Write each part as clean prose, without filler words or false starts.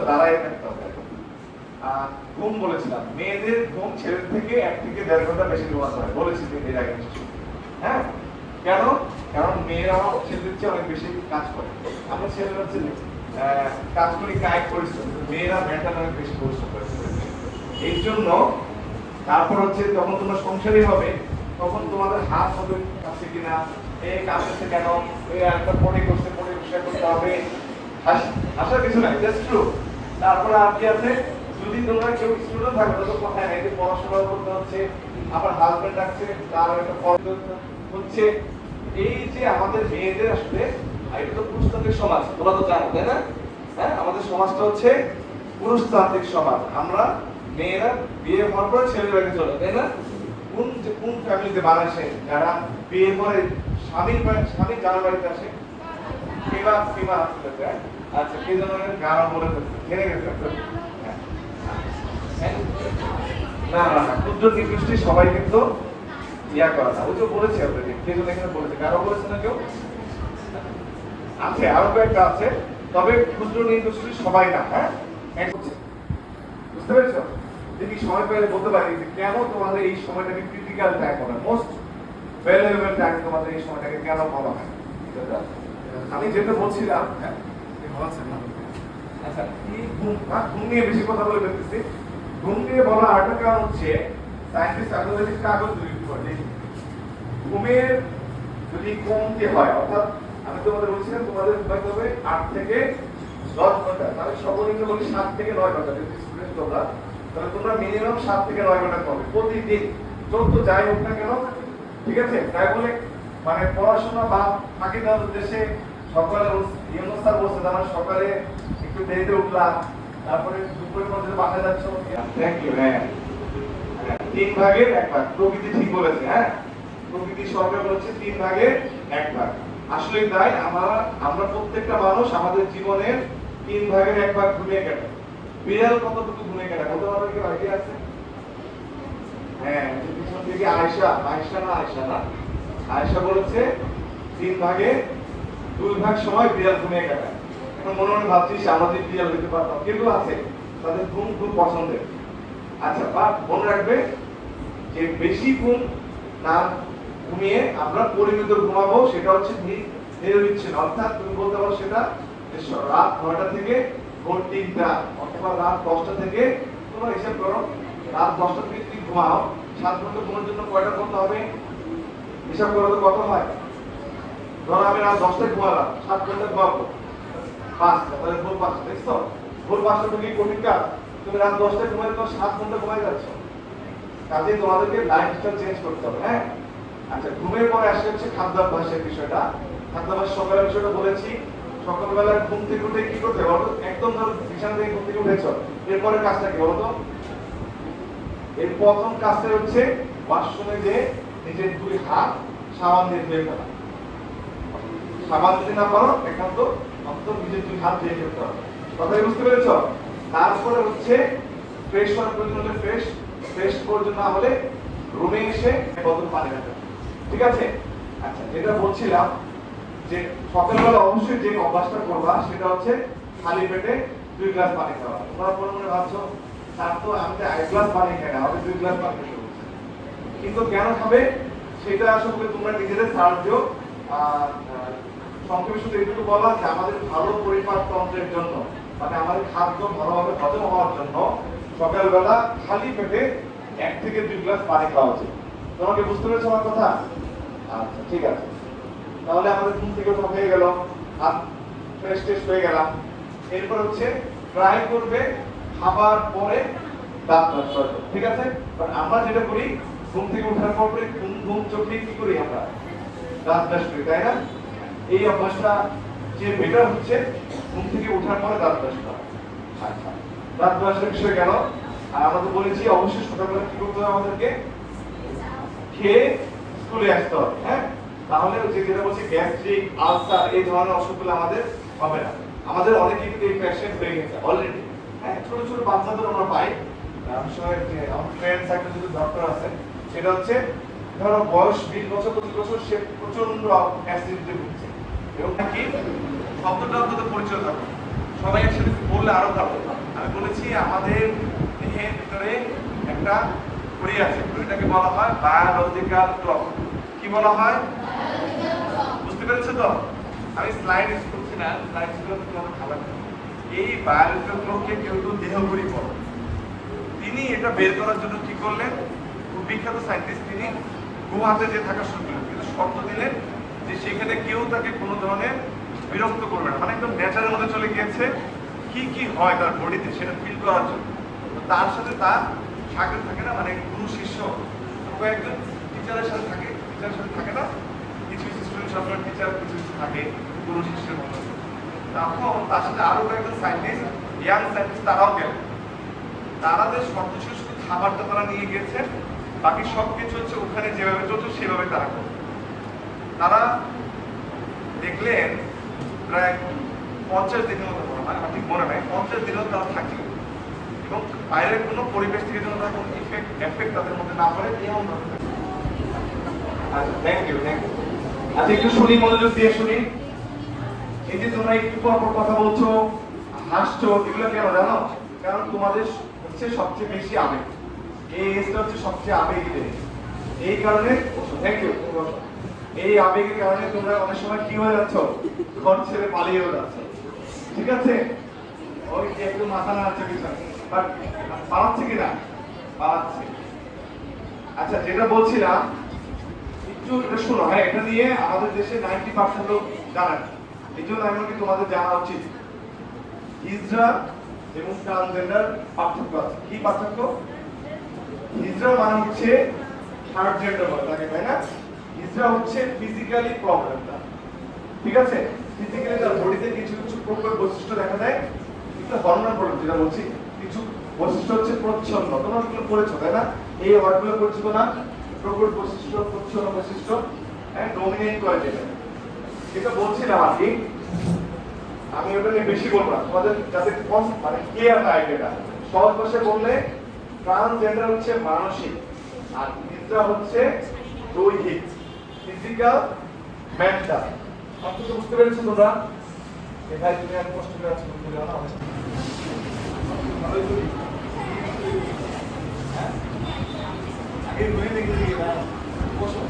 দাঁড়ায় থাকতে হবে। ঘুম বলেছিলাম, মেয়েদের ঘুম ছেলের থেকে 1 থেকে 1.5 ঘন্টা বেশি ঘুমাতে হয় বলেছি এর আগে। হ্যাঁ, কেন? কারণ মেয়েরাও ছেলেদের চেয়ে অনেক বেশি কাজ করে। আমরা ছেলেরা হচ্ছে কাজ করি কায়িক পরিশ্রম, মেয়েরা মেন্টাল অনেক বেশি পরিশ্রম করে। এই জন্য তারপর হচ্ছে যখন তোমরা সংসারী হবে তখন তোমাদের হাত হবে কাছে কিনা, এই কাজ করছে কেন, এই একটা পড়ে করছে পড়ে বিষয় করতে হবে, আসার কিছু নাই, জাস্ট ট্রু। তারপরে আর কি আছে, যদি তোমরা কেউ স্টুডেন্ট থাকো তো কথাই নাই, যে পড়াশোনা করতে হচ্ছে, আবার হাজবেন্ড আছে তার একটা হচ্ছে। এই যে আমাদের মেয়েদের আসলে এটা তো পুরুষতান্ত্রিক সমাজ, তোমরা তো জানো তাই না? হ্যাঁ, আমাদের সমাজটা হচ্ছে পুরুষতান্ত্রিক সমাজ। আমরা মেয়েরা বিয়ে হওয়ার পরে ছেলের বাড়িতে চলে, তাই না? কোন ফ্যামিলিতে বানাসে যারা বিয়ে করে স্বামী জামার বাড়িতে আসে? ফিমা আচ্ছা, কে যেন গানা বলে জেনে গেছে। না না না, ক্ষুদ্র নিকৃষ্টি সবাই কিন্তু ইয়া করা না। ওই যে বলেছে আপনাকে, কে যেন এখানে বলেছে, কারো বলেছে না কেউ? আছে, আরো কয়েকটা আছে, তবে ক্ষুদ্র নিকৃষ্টি সবাই না। হ্যাঁ, বুঝতে পেরেছো? যদি সময় পেলে বলতে পারি যে কেন তোমাদের এই সময়টাকে ক্রিটিক্যাল টাইম বলা, মোস্ট ভ্যালুয়েবল টাইম, তোমাদের এই সময়টাকে কেন বলা হয়? আমি যেটা বলছিলাম, হ্যাঁ আচ্ছা, ঘুম নিয়ে বেশি কথা বলে ফেলতেছি। ঘুম নিয়ে বলা আরেকটা কারণ হচ্ছে সায়েন্টিস্ট আন্তর্জাতিক কাগজ তৈরি করে, ঘুমের যদি কমতে হয়, অর্থাৎ আমি তোমাদের বলছিলাম তোমাদের ঘুমাইতে হবে 8 থেকে 10 ঘন্টা, তাহলে সর্বনিম্ন বলি 7 থেকে 9 ঘন্টা। যদি স্টুডেন্ট তোমরা, তাহলে তোমরা মিনিমাম 7 থেকে 9 ঘন্টা পাবে প্রতিদিন, যত যাই হোক না কেন। ঠিক আছে? তাই বলে মানে পড়াশোনা বা ফাঁকি দেওয়ার উদ্দেশ্যে সকালে ইউনুস স্যার বলছে আমার সকালে একটু দেরিতে উঠলাম, তারপরে দুপুরের মধ্যে বাসায় যাচ্ছ। Thank you. হ্যাঁ, 3 ভাগের 1 ভাগ, প্রকৃতি ঠিক বলেছে। হ্যাঁ, প্রকৃতি সরকার বলেছে 3 ভাগের 1 ভাগ। আসলে তাই আমরা প্রত্যেকটা মানুষ আমাদের জীবনের 3 ভাগের 1 ভাগ ঘুমিয়ে কাটে। বিড়াল কতটুকু ঘুমিয়ে কাটে বলতে পারবে কি? আইডিয়া আছে? হ্যাঁ, পিছন থেকে আয়েশা বলেছে 3 ভাগে 2 ভাগ সময় বিড়াল ঘুমিয়ে কাটায়। এখন মনে মনে ভাবছিস আমাদের বিড়াল হইতে পারতাম, কিন্তু আছে তাদের ঘুম খুব পছন্দের। আচ্ছা, বা মনে রাখবে যে বেশি ঘুম না ঘুমিয়ে আমরা পরিমিত ঘুমাবো, সেটা হচ্ছে নিরবিচ্ছিন্ন। অর্থাৎ তুমি বলতে পারো সেটা রাত 9টা থেকে ভোর 3টা, অথবা রাত 10টা থেকে, তোমরা হিসাব করো, রাত 10টা থেকে তুমি ঘুমাও, 7 ঘন্টা ঘুমানোর জন্য কয়টা করতে হবে? হিসাব করো তো কত হয়। ধরো আমি রাত 10টায় ঘুমালাম, 7 ঘন্টা ঘুমাবো, 5টা, তাহলে ভোর 5টা। দেখছো, ভোর 5টা থেকে কঠিন কাজ। তুমি রাত 10টায় ঘুমালে তো 7 ঘন্টা ঘুমাই যাচ্ছ। কাজে তোমাদেরকে লাইফস্টাইল চেঞ্জ করতে হবে। হ্যাঁ, আচ্ছা, ঘুমের পরে আসে হচ্ছে খাদ্যাভ্যাসের বিষয়টা। খাদ্যাভ্যাস সকালের বিষয়টা বলেছি। সকালবেলা ঘুম থেকে উঠে কি করতে বলো? একদম ধরো বিছানা থেকে ঘুম থেকে উঠেছ, এরপরে কাজটা কি বলো তো? এর প্রথম কাজটা হচ্ছে ওয়াশরুমে যে নিজের 2 হাত সাবান দিয়ে ধুয়ে ফেলা। সাবান যদি না পারো একান্ত অন্তত নিজের 2 হাত ধুয়ে ফেলতে হবে। কথাই বুঝতে পেরেছ? তারপরে হচ্ছে ফ্রেশ হওয়ার প্রয়োজন হলে ফ্রেশ পর্যন্ত না হলে রুমে এসে বোতল পানি রাখা। ঠিক আছে? আচ্ছা, যেটা বলছিলাম যে সকালবেলা অবশ্যই যে অভ্যাসটা করবা সেটা হচ্ছে খালি পেটে 2 গ্লাস পানি খাওয়া। তোমরা মনে মনে ভাবছো তার তো আমি তো 1 গ্লাস পানি খাই না, আমি 2 গ্লাস পানি খেতে বলছি। কিন্তু কেন খাবে সেটা আসলে তোমরা নিজেদের সার্চ দিও। সংক্ষেপে শুধু এটুকু বলা যে আমাদের ভালো পরিপাক তন্ত্রের জন্য, মানে আমাদের খাদ্য ভালোভাবে হজম হওয়ার জন্য সকালবেলা খালি পেটে 1 থেকে 2 গ্লাস পানি খাওয়া উচিত। তোমাকে বুঝতে পেরেছো আমার কথা? আচ্ছা, ঠিক আছে। তাহলে আমাদের ঘুম থেকে ওঠা হয়ে গেল, হাত ফ্রেশ হয়ে গেলাম। এরপর হচ্ছে ট্রাই করবে খাবার পরে দাঁত ব্রাশ করতে। ঠিক আছে? কারণ আমরা যেটা করি ঘুম থেকে ওঠার পর ঘুম চোখে কি করি আমরা? দাঁত ব্রাশ করি, তাই না? এই অভ্যাসটা যে বেটার হচ্ছে ঘুম থেকে ওঠার পরে দাঁত ব্রাশ করা। আচ্ছা, দাঁত ব্রাশের বিষয় গেল। আর আমরা তো বলেছি অবশ্যই সকালবেলা কি করতে হবে আমাদেরকে? খেয়ে স্কুলে আসতে হবে। হ্যাঁ, তাহলে যেটা বলছি গ্যাস্ট্রিক, আলসার এই ধরনের অসুখগুলো আমাদের হবে না। আমাদের অনেকেই কিন্তু এই পেশেন্ট হয়ে গেছে অলরেডি। হ্যাঁ, ছোট ছোট বাচ্চাদের আমরা পাই। আমার ফ্রেন্ড সার্কেল যদি ডক্টর আছে, সেটা হচ্ছে ধরো বয়স 20 বছর 25 বছর, সে প্রচন্ড অ্যাসিডিটি ভুগছে। এবং কি শব্দটা আপনাদের পরিচয় থাকবে, সবাই একসাথে বললে আরো ভালো। বলেছি আমাদের দেহের ভিতরে একটা ঘড়ি আছে, ঘড়িটাকে বলা হয় বায়োলজিক্যাল ক্লক। কি বলা হয়? বুঝতে পেরেছো তো? আমি স্লাইড ইউজ করছি না, স্লাইডগুলো তোমাদের ভালো লাগে। এই বায়োলজিক্যাল ক্লককে কেউ দেহ ঘড়ি বলে। তিনি এটা বের করার জন্য কি করলেন? খুব বিখ্যাত সায়েন্টিস্ট, তিনি গুহাতে যে থাকা শুরু করলেন, কিন্তু শর্ত দিলেন যে সেখানে কেউ তাকে কোনো ধরনের বিরক্ত করবে না, মানে একদম নেচারের মধ্যে চলে গিয়েছে কি কি হয় তার বডিতে সেটা ফিল করার জন্য। তার সাথে তার সাগর থাকে না, মানে গুরু শিষ্য কয়েকজন টিচারের সাথে থাকে, টিচারের সাথে থাকে না, কিছু কিছু স্টুডেন্ট সবসময় টিচার, কিছু কিছু থাকে গুরু শিষ্যের মতো। তখন তার সাথে আরো কয়েকজন সায়েন্টিস্ট, ইয়াং সায়েন্টিস্ট, তারাও গেল। তারাদের শর্ত ছিল শুধু খাবারটা তারা নিয়ে গেছে, বাকি সব কিছু হচ্ছে ওখানে যেভাবে চলছে সেভাবে তারা করবে। তারা দেখলেন প্রায় 50 দিনের মতো মনে হয়, আমার ঠিক মনে নাই, 50 দিনও তারা থাকলেন এবং বাইরের কোনো পরিবেশ থেকে যেন তার কোনো এফেক্ট তাদের মধ্যে না পড়ে এমন ভাবে। আচ্ছা, থ্যাংক ইউ। আচ্ছা, একটু শুনি, মনোযোগ দিয়ে শুনি। এই যে তোমরা একটু পর পর কথা বলছো, হাসছো, এগুলো কেন জানো? কারণ তোমাদের হচ্ছে সবচেয়ে বেশি আবেগ, এই এজটা হচ্ছে সবচেয়ে আবেগী জিনিস। এই কারণে থ্যাংক ইউ, এই আবেগের কারণে তোমরা অনেক সময় কি হয়ে যাচ্ছ? ঘর ছেড়ে পালিয়েও যাচ্ছ। ঠিক আছে? ওই যে একটু মাথা নাড়াচ্ছে পিছনে, বাট পালাচ্ছে কিনা? পালাচ্ছে। আচ্ছা, যেটা বলছিলাম একটু এটা শোনো। হ্যাঁ, এটা নিয়ে আমাদের দেশে 90% লোক জানে না, এই জন্য আমি বলি তোমাদের জানা উচিত। হিজড়া এবং ট্রান্সজেন্ডার পার্থক্য আছে। কি পার্থক্য? হিজড়া মানে হচ্ছে থার্ড জেন্ডার বলে তাকে, তাই না? হিজড়া হচ্ছে ফিজিক্যালি প্রবলেমটা, ঠিক আছে? ফিজিক্যালি তার বডিতে কিছু কিছু প্রকট বৈশিষ্ট্য দেখা দেয়, কিন্তু হরমোনাল প্রবলেম যেটা বলছি, কিছু বৈশিষ্ট্য হচ্ছে প্রচ্ছন্ন। তোমরা এগুলো পড়েছো তাই না? এই ওয়ার্ডগুলো পড়ছো না? প্রকট বৈশিষ্ট্য, প্রচ্ছন্ন বৈশিষ্ট্য, এন্ড ডমিনেট করে যেটা, যেটা বলছিলাম আর কি। আমি ওটা নিয়ে বেশি বলবো না, তোমাদের যাতে কম মানে ক্লিয়ার হয় আইডিয়াটা। সহজ ভাষায় বললে ট্রান্সজেন্ডার হচ্ছে মানসিক, আর হিজড়া হচ্ছে দৈহিক, ফিজিক্যাল, মেন্টাল। অন্তত বুঝতে পেরেছো তোমরা? ভাই তুমি আর কষ্ট করে আছো, বুঝতে পারো না? ভালোই করি। হ্যাঁ, আগে ঘুরে দেখে দিই না, বসো।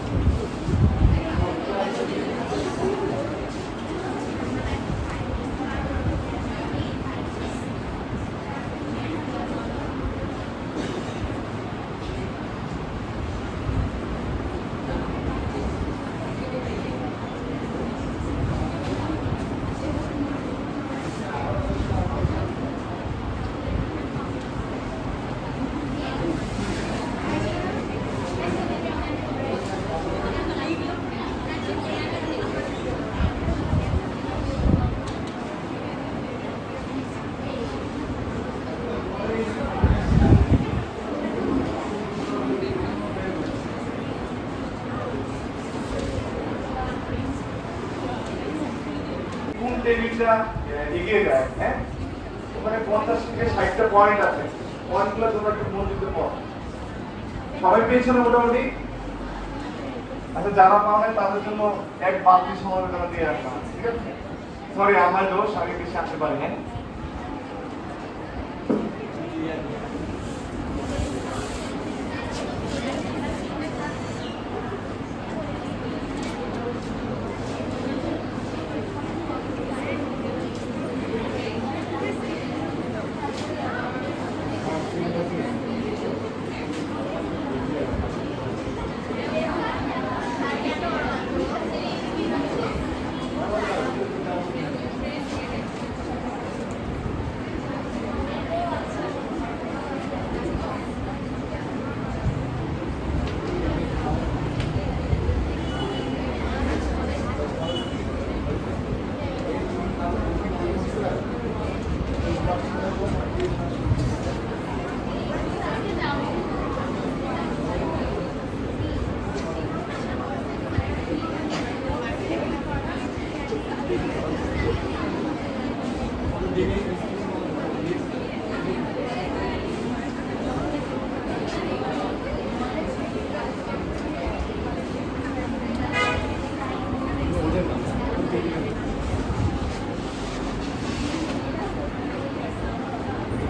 টেবিলটা এগিয়ে যায়, হ্যাঁ, ওখানে 50 থেকে 60টা পয়েন্ট আছে। পয়েন্টগুলো তোমরা একটু মনোযোগ পড়ো। সবাই পেয়েছো না মোটামুটি? আচ্ছা, যারা পাও নাই তাদের জন্য এক বালতি সমবেদনা দিয়ে রাখলাম, ঠিক আছে? সরি, আমার দোষ, আমি বেশি আসতে পারি। হ্যাঁ,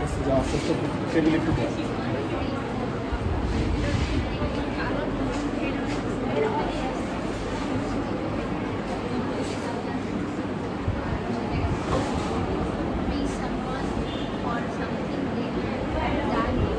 বলতেছে যে অসুস্থ টেবিল একটু দেয়। Be someone or something different that you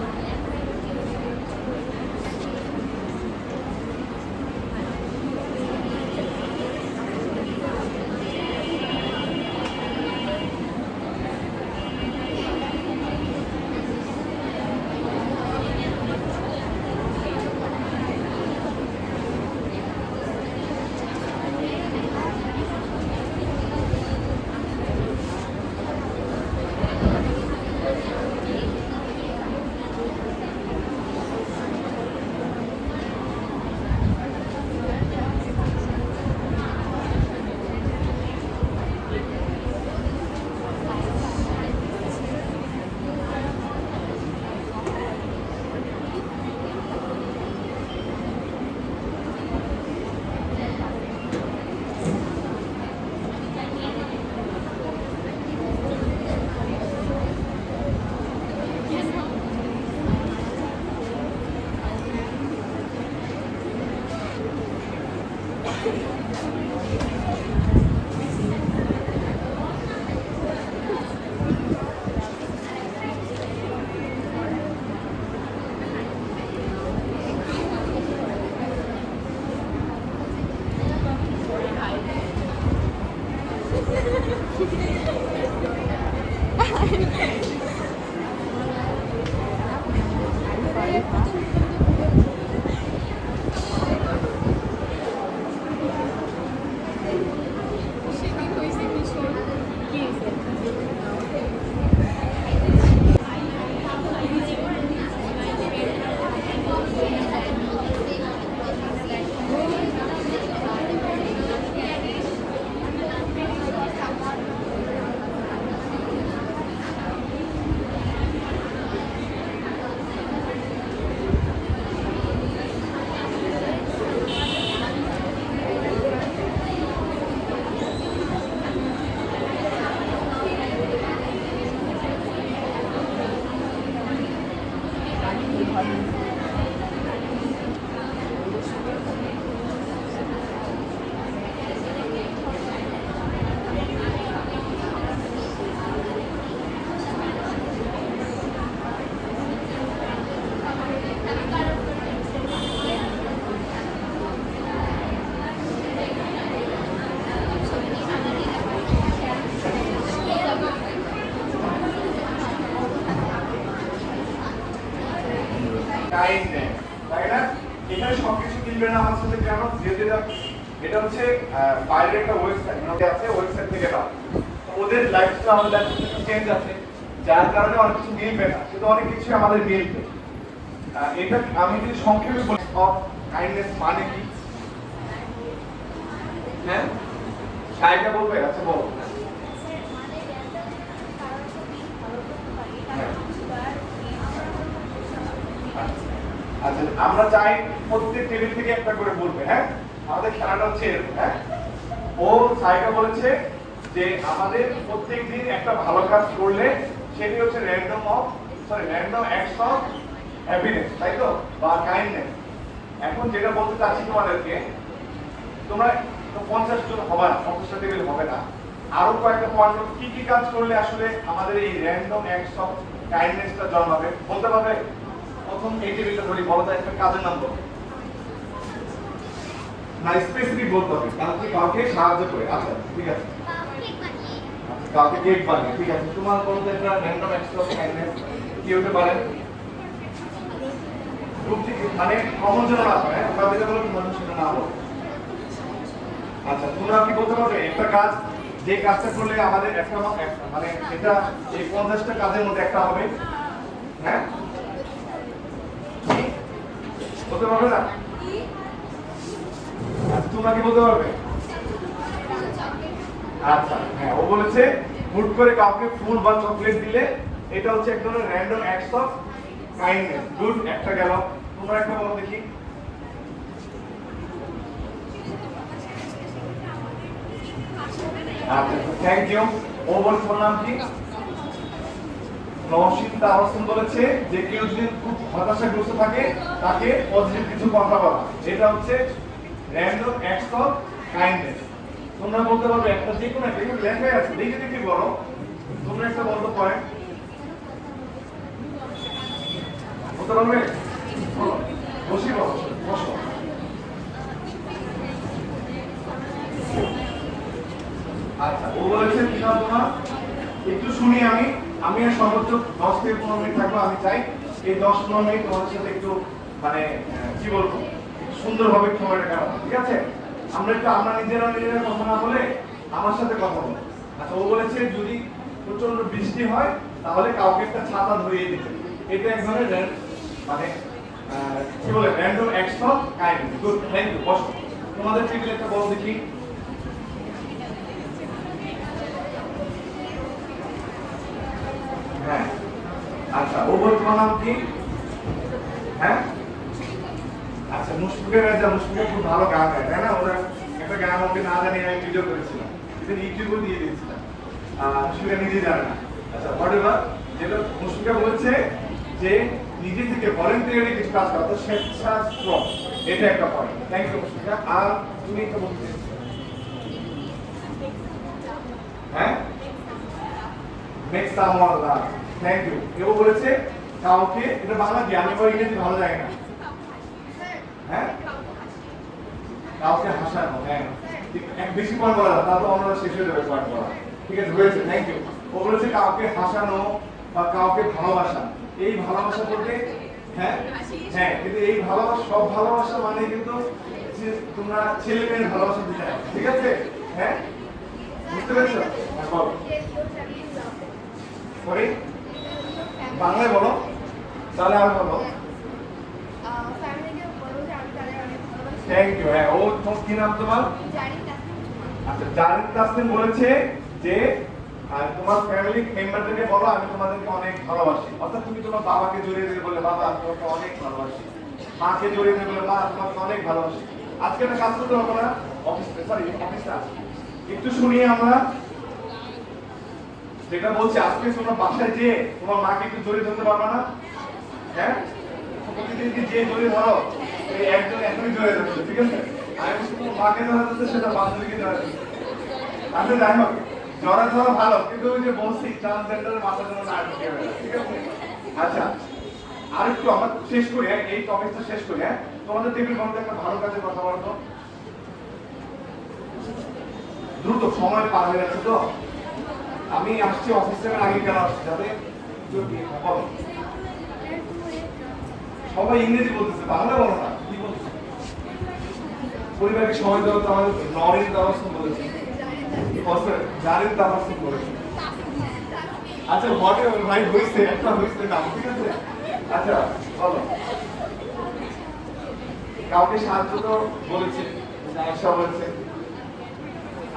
kindness, তাই না? এখানে সবকিছু মিলবে না আমার সাথে কেন? যেহেতু এটা হচ্ছে বাইরের একটা ওয়েবসাইট আছে, ওয়েবসাইট থেকে দাও। ওদের লাইফস্টাইল আমাদের লাইফস্টাইল চেঞ্জ আছে, যার কারণে অনেক কিছু মিলবে না, কিন্তু অনেক কিছু আমাদের মিলবে। এটা আমি যদি সংক্ষেপে বলি, অফ কাইন্ডনেস মানে কি? হ্যাঁ, সাইডটা বলবে? আচ্ছা বলো। আচ্ছা, আমরা চাই প্রত্যেক টেবিল থেকে একটা করে বলবে। হ্যাঁ, আমাদের খেলাটা হচ্ছে এরকম। হ্যাঁ, ও সাইডা বলেছে যে আমাদের প্রত্যেক দিন একটা ভালো কাজ করলে সেটি হচ্ছে র্যান্ডম অ্যাক্টস অফ হ্যাপিনেস, তাই তো, বা কাইন্ডনেস। এখন যেটা বলতে চাচ্ছি তোমাদেরকে, তোমরা তো 50 জন হবে না, 50টা টেবিল হবে না, আরো কয়েকটা পয়েন্ট কি কি কাজ করলে আসলে আমাদের এই র্যান্ডম অ্যাক্টস অফ কাইন্ডনেসটা জন্মাবে বলতে পারবে? প্রথম এই টেবিলটা ধরি, বলো তো একটা কাজের নাম বলো না, স্পেসিফিক বলতে হবে, কাউকে কাউকে সাহায্য করে। আচ্ছা ঠিক আছে, কাউকে কেক বানিয়ে, ঠিক আছে। তোমার বলো তো একটা র্যান্ডম অ্যাক্টস অফ কাইন্ডনেস কি হতে পারে? খুব ঠিক, মানে কমন যেন না হয়, ওটা যেটা বলো মানুষ সেটা না বলো। আচ্ছা, তোমরা কি বলতে পারবে একটা কাজ, যে কাজটা করলে আমাদের একটা মানে এটা এই 50টা কাজের মধ্যে একটা হবে? হ্যাঁ, বলতে পারবে না? আচ্ছা, তোমরা কি বলতে পারবে? আচ্ছা হ্যাঁ, ও বলেছে হুট করে কাউকে ফুল বা চকলেট দিলে এটা হচ্ছে এক ধরনের random acts of kindness. Good, একটা গেল। তোমরা একটা বলো দেখি। আচ্ছা, থ্যাংক ইউ। ও বলছে, ওর নাম কি? নওশীন তাবাসসুম বলেছে যে কেউ যদি খুব হতাশাগ্রস্ত থাকে তাকে পজিটিভ কিছু কথা বলা, এটা হচ্ছে র্যান্ডম অ্যাক্টস অফ কাইন্ডনেস। তোমরা বলতে পারবে একটা যে কোনো একটা লেখাই আছে, দেখে দেখে বলো, তোমরা একটা বলতে পয়েন্ট বলতে পারবে? বলো, বসি বসো বসো। আচ্ছা, ও বলেছে কি নাম তোমার? একটু শুনি আমি আর সর্বোচ্চ 10 থেকে 15 মিনিট থাকবো। আমি চাই এই 10-15 মিনিট তোমাদের সাথে একটু মানে কি বলবো, একটু সুন্দরভাবে সময়টা কাটাবো, ঠিক আছে? আমরা নিজেরা কথা না বলে আমার সাথে কথা বলো। আচ্ছা, ও বলেছে যদি প্রচন্ড বৃষ্টি হয় তাহলে কাউকে একটা ছাতা ধরিয়ে দিতে। এটা এক ধরনের মানে কি বলে random acts of kindness. Good, thank you. বসো, তোমাদের টেবিলে একটা বলো দেখি। হ্যাঁ, আচ্ছা, ও বল তোমার নাম কি? হ্যাঁ, আচ্ছা, মুশফিকের রাজা। মুশফিকের খুব ভালো গান গায়, তাই না? ওরা একটা গান ওকে না জানি আমি ভিডিও করেছিলাম, এটা ইউটিউবে দিয়ে দিয়েছিলাম। মুশফিকা নিজে জানে না। আচ্ছা, হোয়াটএভার, যেটা মুশফিকা বলেছে যে নিজে থেকে ভলেন্টিয়ারলি কিছু কাজ করা, তো স্বেচ্ছাশ্রম, এটা একটা পয়েন্ট। Thank you Mushfika. আর তুমি একটা বলতে, হ্যাঁ, make someone love. Thank you. এও বলেছে কাউকে, এটা বাংলা কি আমি বা ইংরেজি ভালো যায় না, হ্যাঁ, কাউকে হাসানো। হ্যাঁ, এক বেশি পয়েন্ট বলা যায়, তারপর আমরা শেষ হয়ে যাবে পয়েন্ট বলা। ঠিক আছে, হয়েছে, থ্যাংক ইউ। ও বলেছে কাউকে হাসানো বা কাউকে ভালোবাসা। এই ভালোবাসা বলতে হ্যাঁ হ্যাঁ, কিন্তু এই ভালোবাসা, সব ভালোবাসা মানে কিন্তু তোমরা ছেলে মেয়ের ভালোবাসা দিতে হবে, ঠিক আছে? হ্যাঁ, বুঝতে পেরেছো? হ্যাঁ, বলো। সরি, বাংলায় বলো, তাহলে আর বলো। Thank you. হ্যাঁ, ও কি নাম তোমার? আচ্ছা, জারিন তাসনিম বলেছে যে তোমার ফ্যামিলি মেম্বারদেরকে বলো আমি তোমাদেরকে অনেক ভালোবাসি। অর্থাৎ তুমি তোমার বাবাকে জড়িয়ে দিয়ে বলে বাবা আমি তোমাকে অনেক ভালোবাসি, মাকে জড়িয়ে দিয়ে বলে মা তোমাকে অনেক ভালোবাসি। আজকে একটা কাজ করতে হবে না, অফিসটা একটু শুনিয়ে আমরা যেটা বলছি, আজকে তোমরা বাসায় যে তোমার মাকে একটু জড়িয়ে ধরতে পারবে না? হ্যাঁ, প্রতিদিন কি যে জড়িয়ে ধরো, এই একজন এখনই জড়িয়ে ধরছে, ঠিক আছে? আমি বলছি তোমার মাকে ধরা যাচ্ছে, সেটা বান্ধবীকে ধরা যাচ্ছে। আচ্ছা, যাই হোক, জড়া ধরা ভালো, কিন্তু ওই যে বলছি ট্রান্সজেন্ডারের মাথার জন্য না ঢুকে গেল, ঠিক আছে? আচ্ছা, আর একটু আমরা শেষ করি, এই টপিকটা শেষ করি। হ্যাঁ, তোমাদের টেবিল বন্ধে একটা ভালো কাজের কথা বলতো, দ্রুত সময় পার হয়ে যাচ্ছে তো। আমি আসছি অফিস থেকে আগে কেন আসছি, যাতে সবাই ইংরেজি বলতেছে, বাংলা বলো না, কি বলছে? পরিবারকে সময় দেওয়া তো আমাদের নরেন তাবাসসুম বলেছে, জারিন তাবাসসুম বলেছে। আচ্ছা, হোয়াটএভার ভাই, হইছে একটা হইছে নাম, ঠিক আছে? আচ্ছা, বলো। কাউকে সাহায্য তো বলেছে, আয়শা বলেছে।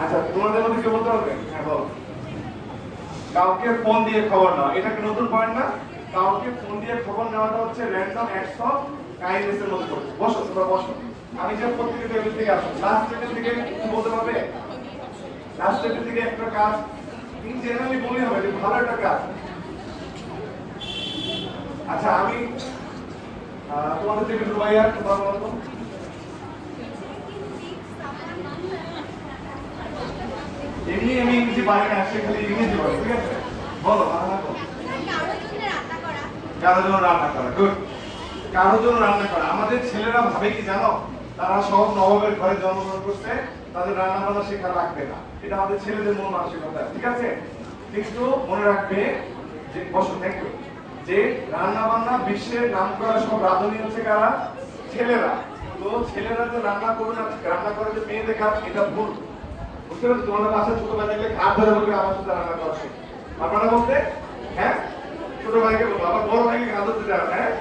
আচ্ছা, তোমাদের মধ্যে কেউ বলতে পারবে? হ্যাঁ, বলো। কাউকে ফোন দিয়ে খবর নেওয়া, এটা কি নতুন পয়েন্ট না? কাউকে ফোন দিয়ে খবর নেওয়াটা হচ্ছে র্যান্ডম অ্যাক্টস অফ কাইন্ডনেসের মধ্যে পড়ছে। বসো, তোমরা বসো। আমি যে প্রত্যেকটা টেবিল থেকে আসো, লাস্ট টেবিল থেকে কি বলতে পারবে? লাস্ট টেবিল থেকে একটা কাজ ইন জেনারেলি বলি হবে যে ভালো একটা কাজ। আচ্ছা, আমি তোমাদের টেবিল রুবাইয়া, তোমরা বলো তো। এমনি আমি ইংরেজি পারি না, সে খালি ইংরেজি বলে, ঠিক আছে? বলো, বাংলা বলো। কারোর জন্য রান্না করা। গুড, কারোর জন্য রান্না করা। আমাদের ছেলেরা ভাবে কি জানো, তারা সব নবাবের ঘরে জন্মগ্রহণ করছে, তাদের রান্না বান্না শেখা লাগবে না। এটা আমাদের ছেলেদের মন মানসিকতা, ঠিক আছে? কিন্তু মনে রাখবে যে, বসো, থ্যাংক ইউ, যে রান্না বান্না বিশ্বের নাম করা সব রাঁধুনি হচ্ছে কারা? ছেলেরা। তো ছেলেরা যে রান্না করবে না, রান্না করে যে মেয়ে দেখা, এটা ভুল। বুঝতে পারছো? তোমাদের বাসায় ছোট ভাই দেখলে ঘাট ধরে বলবে আমার সাথে রান্না করা শেখ। আপনারা বলতে, হ্যাঁ, ছোট ভাইকে বলবো, আবার বড় ভাইকে ঘাট ধরতে যাবে, হ্যাঁ,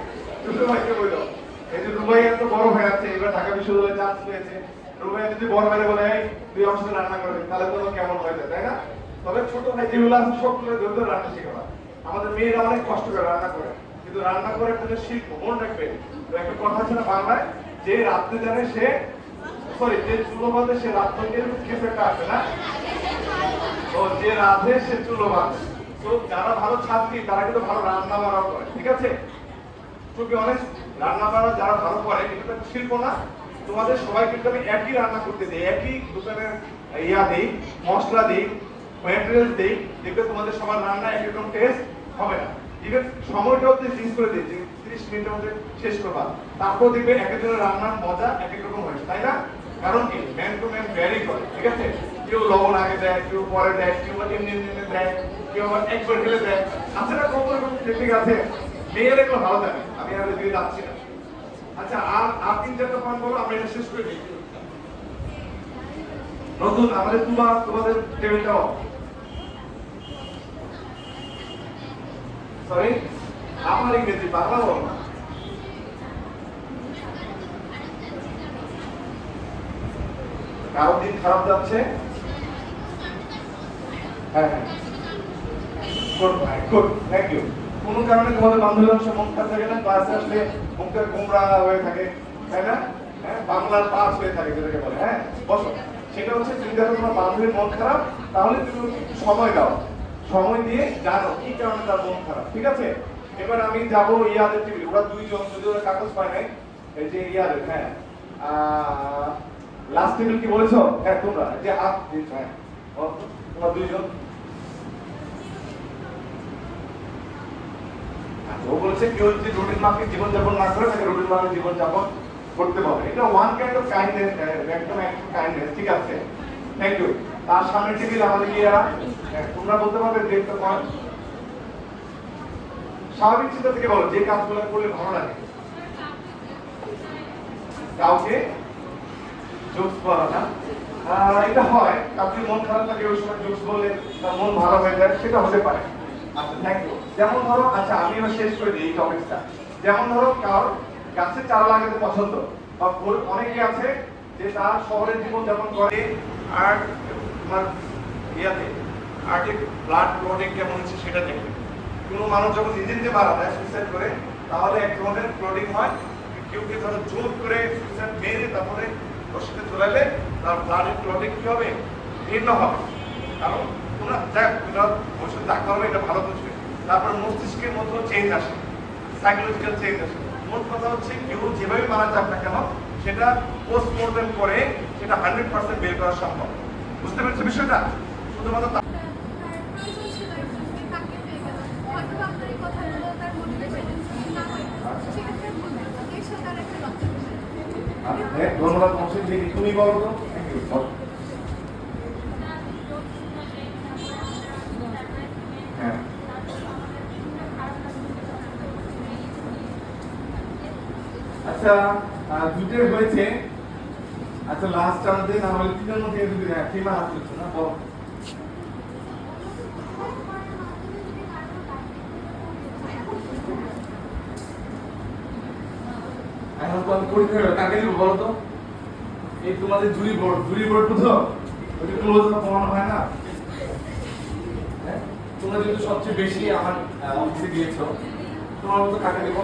ছোট ভাইকে বললো। এই যে রুবাই এত বড় ভাই আছে, এবার ঢাকা বিশ্ববিদ্যালয়ে চান্স পেয়েছে। রুবাই যদি বড় ভাইকে বলে তুই আমার সাথে রান্না করবি, তাহলে তো কেমন হয়ে যায়, তাই না? তবে ছোট ভাই যেগুলো আছে সবগুলো ধরে ধরে রান্না শেখা। আমাদের মেয়েরা অনেক কষ্ট করে রান্না করে, কিন্তু রান্না করে একটা শিল্প, মনে রাখবে। তো একটা কথা আছে না বাংলায়, যে রাত্রে জানে সে, সরি, যে চুলো বাঁধে সে রাত্রে খেতে একটা আছে না, ও যে রাধে সে চুলো বাঁধে। তো যারা ভালো ছাত্রী তারা কিন্তু ভালো রান্না বান্নাও করে, ঠিক আছে? টু বি অনেস্ট, রান্না বান্না যারা ভালো করে এটা তো একটা শিল্প না। তোমাদের সবাই কিন্তু আমি একই রান্না করতে দিই, একই দোকানের ইয়া দিই, মশলা দিই, ম্যাটেরিয়াল দিই, দেখবে তোমাদের সবার রান্না এক রকম টেস্ট হবে না। ইভেন সময়টাও তো ফিক্স করে দিই যে 30 মিনিটের মধ্যে শেষ করবা, তারপর দেখবে এক একজনের রান্নার মজা এক এক রকম হয়েছে, তাই না? কারণ কি ম্যান টু ম্যান ভ্যারি করে, ঠিক আছে? কেউ লবণ আগে দেয়, কেউ পরে দেয়, কেউ এমনি এমনি দেয়, কেউ আবার একবার ঢেলে দেয়। আছে না কত রকম টেকনিক আছে, মেয়ের এগুলো ভালো জানে, আমি আর দিয়ে যাচ্ছি না। আচ্ছা আর 3-4টা পয়েন্ট বলো, আমরা এটা শেষ করে দিই। নতুন আমাদের তোমাদের টেবিলটাও সরি আমার ইংরেজি বাংলা বলো না। কারো দিন খারাপ যাচ্ছে? হ্যাঁ হ্যাঁ গুড থ্যাংক ইউ। কোনো কারণে তোমাদের বান্ধবী অংশ মন খারাপ থাকে না? ক্লাসে আসলে মুখটা গোমরা হয়ে থাকে, তাই না? হ্যাঁ বাংলার পাস হয়ে থাকে যেটাকে বলে। হ্যাঁ বসো। সেটা হচ্ছে তুমি দেখো তোমার বান্ধবীর মন খারাপ, তাহলে তুমি একটু সময় দাও, সময় দিয়ে জানো কি কারণে তার মন খারাপ, ঠিক আছে? এবার আমি যাবো ইয়াদের টেবিল, ওরা দুইজন, যদি ওরা কাগজ পায় নাই, এই যে ইয়াদের, হ্যাঁ লাস্ট টেবিল কি বলেছো? হ্যাঁ তোমরা যে হাত দিচ্ছ, হ্যাঁ তোমরা দুইজন। ও বলেছে কেউ যদি রুটিন মাফিক জীবনযাপন না করে তাকে রুটিন মাফিক জীবনযাপন করতে হবে, এটা ওয়ান কাইন্ড অফ কাইন্ডনেস, একদম একটা কাইন্ডনেস, ঠিক আছে? Thank you. তার সামনে টেবিল আমাদের গিয়া তোমরা বলতে পারবে যে একটা পয়েন্ট স্বাভাবিক চিন্তা থেকে বলো যে কাজগুলো করলে ভালো লাগে। কাউকে জোকস বলা না, এটা হয় কাউকে মন খারাপ থাকে ওই সময় জোকস বললে তার মন ভালো হয়ে যায়, সেটা হতে পারে। আচ্ছা থ্যাংক ইউ। যেমন ধরো, আচ্ছা আমি এবার শেষ করে দিই এই টপিকটা। যেমন ধরো কার গাছে চারা লাগাতে পছন্দ, বা অনেকে আছে যে তার শহরের জীবন যাপন করে আর তোমার ইয়াতে আর্টিক ব্লাড ক্লটিং কেমন হচ্ছে সেটা দেখে। কোনো মানুষ যখন নিজে নিজে মারা যায় সুইসাইড করে, তাহলে এক ধরনের ক্লটিং হয়। কেউ কেউ ধরো জোর করে সুইসাইড মেরে তারপরে রশিতে ঝোলাইলে তার ব্লাডের ক্লটিং কি হবে? ভিন্ন হবে। কারণ তোমরা যাক তোমরা বসে দেখা হবে, এটা ভালো বুঝবে। তারপর মস্তিষ্কের মধ্যে চেঞ্জ আসে, সাইকোলজিক্যাল চেঞ্জ আসে। মোট কথা হচ্ছে কেউ যেভাবে মারা যাক না কেন, সেটা পোস্টমর্টেম করে সেটা 100% বের করা সম্ভব। বুঝতে পেরেছো বিষয়টা? শুধুমাত্র ধন্যবাদ মহসিন। তুমি বলো তো। হ্যাঁ আচ্ছা দুটোই হয়েছে। আচ্ছা লাস্ট আমাদের না হলে তিনের মধ্যে যদি ফিমা হাত তুলছো না, বলো। এখন তো আমি পরীক্ষা কাকে দিব বলো তো? এই তোমাদের জুরি বোর্ড বুঝো, ওইটা ক্লোজ না কমানো হয় না? তোমরা যেহেতু সবচেয়ে বেশি আমার অফিসে দিয়েছো, তোমার মতো কাকে দিব?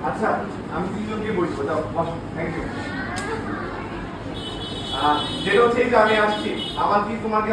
আচ্ছা আমি তিনজনকে বলবো, যাও বসো। Thank you. যেটা হচ্ছে এই যে আমি আসছি, আমার কি তোমাকে